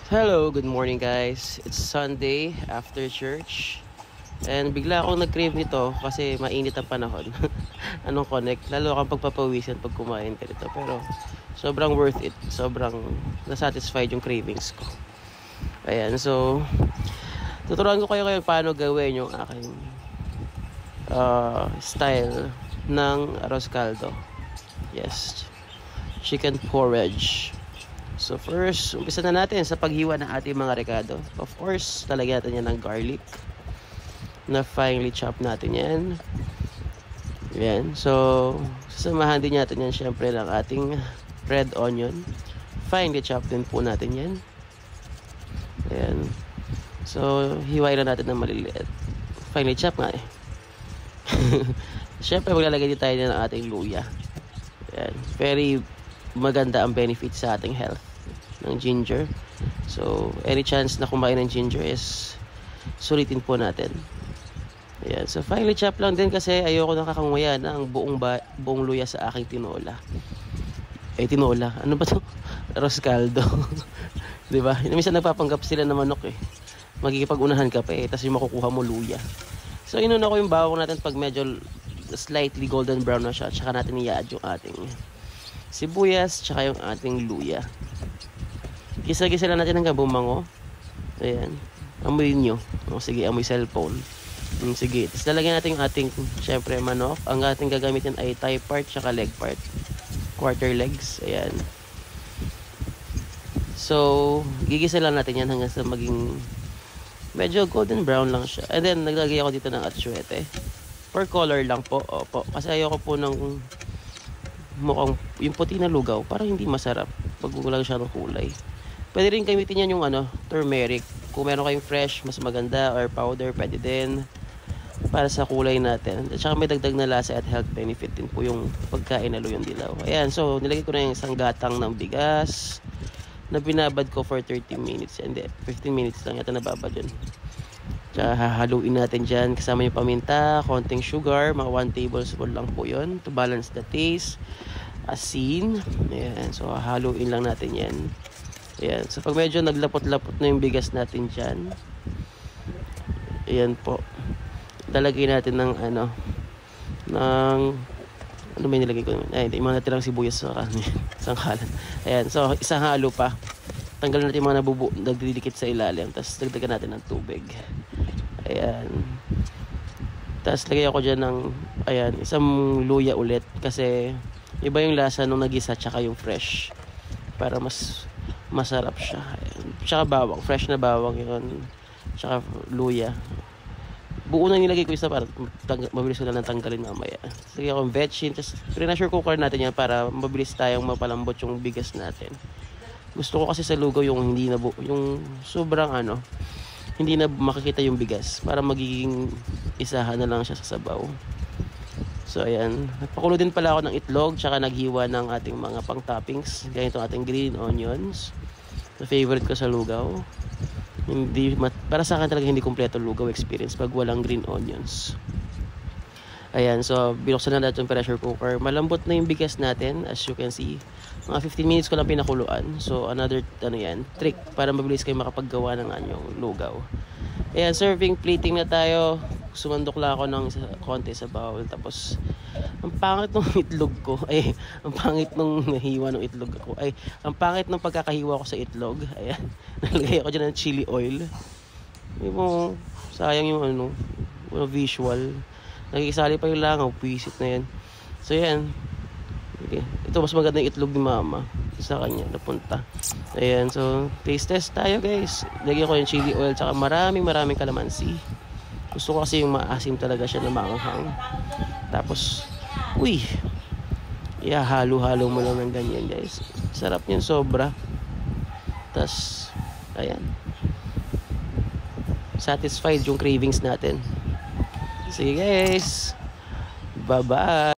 Hello, good morning guys. It's Sunday after church. And bigla akong nag-crave nito kasi mainit ang panahon. Anong connect? Lalo kang pagpapawisan pag kumain ka nito. Pero sobrang worth it. Sobrang nasatisfied yung cravings ko. Ayan, so tuturuan ko kayo paano gawin yung aking style ng arroz caldo. Yes, chicken porridge. So first, umpisa na natin sa paghiwa ng ating mga rekado. Of course, talagyan natin yan ng garlic na finely chop natin yan. Yan. So, sasamahan din natin yan syempre ng ating red onion. Finely chop din po natin yan. Ayan. So, hiwain na natin ng maliliit. Finely chop nga eh. Syempre, maglalagay din tayo ng ating luya. Ayan. Very maganda ang benefit sa ating health ng ginger. So any chance na kumain ng ginger is sulitin po natin. Ayan. So finally chop lang din kasi ayoko nakakanguya ng buong luya sa aking tinola. Tinola, ano ba to? Arroz caldo. Diba? Minsan nagpapanggap sila na manok eh. Magkikipag-unahan ka pa eh, tapos yung makukuha mo luya. So inuna ko yung bawang natin pag medyo slightly golden brown na siya. Tsaka natin i-add yung ating sibuyas, tsaka yung ating luya. Gisa-gisa lang natin hanggang bumango. Ayan. Amoyin nyo. O, sige, amoy cellphone. Sige. Tapos lalagyan natin yung ating, syempre, manok. Ang ating gagamitin ay thigh part, tsaka leg part. Quarter legs. Ayan. So, gigisa lang natin yan hanggang sa maging medyo golden brown lang siya. And then, naglagay ako dito ng atsuete. For color lang po. Opo. Kasi ayoko po ng mukhang yung puti na lugaw, parang hindi masarap pag wala siya ng kulay. Pwede rin gamitin yan yung turmeric. Kung meron kayong fresh, mas maganda, or powder, pwede din para sa kulay natin. At saka may dagdag na lasa at health benefit din po yung pagkain na luyong dilaw. Ayan, so nilagay ko na yung isang gatang ng bigas na binabad ko for 30 minutes. Hindi, 15 minutes lang yata nababad yun. Tsaka hahaluin natin dyan kasama yung paminta, konting sugar, mga 1 tablespoon lang po yun to balance the taste. Asin. Ayan, so hahaluin lang natin yan. Ayan, so pag medyo naglapot-lapot na yung bigas natin dyan, ayan po, lalagay natin ng ano may nilagay ko naman, ay hindi, mga natirang sibuyas sa isang kalan. Ayan, so isang halo pa, tanggalin natin yung mga nagdidikit sa ilalim, tapos dagdagan natin ng tubig. Ayan, tapos lagay ako dyan ng isang luya ulit kasi iba yung lasa nung nagisa tsaka yung fresh, para mas masarap siya. Ayan. Tsaka bawang, fresh na bawang yun, tsaka luya. Buo na nilagay ko isa para mabilis ko na lang tanggalin mamaya. Sige akong vetchin, tapos pre-pressure cooker natin yan para mabilis tayong mapalambot yung bigas natin. Gusto ko kasi sa lugaw yung hindi na yung sobrang hindi na makikita yung bigas, para magiging isahan na lang siya sa sabaw. So ayan, nagpakulo din pala ako ng itlog, tsaka naghiwa ng ating mga pang toppings. Ganito ating green onions, na favorite ko sa lugaw. Para sa akin talaga hindi kompleto lugaw experience pag walang green onions. Ayan, so binuksan na natin yung pressure cooker. Malambot na yung bigas natin, as you can see. Mga 15 minutes ko lang pinakuluan. So another trick para mabilis kayo makapaggawa ng anyong lugaw. Ayan, serving plating na tayo. Sumandok lang ako ng konti sa bowl. Tapos ang pangit ng itlog ko, ang pangit ng nahiwa ng itlog ko, ang pangit ng pagkakahiwa ko sa itlog. Ayan, nalagay ako dyan ng chili oil. Sayang yung visual. Nagkikisali pa yung langaw, pisit na yan. So yan, okay. Ito mas maganda yung itlog ni mama sa kanya napunta. Ayan, so taste test tayo guys. Lagyan ko yung chili oil, tsaka maraming kalamansi. Gusto ko kasi yung maasim talaga siya na maanghang. Tapos halo-halo mo lang ng ganyan guys. Sarap niyan sobra. Tapos ayan, satisfied yung cravings natin. Sige guys, bye bye.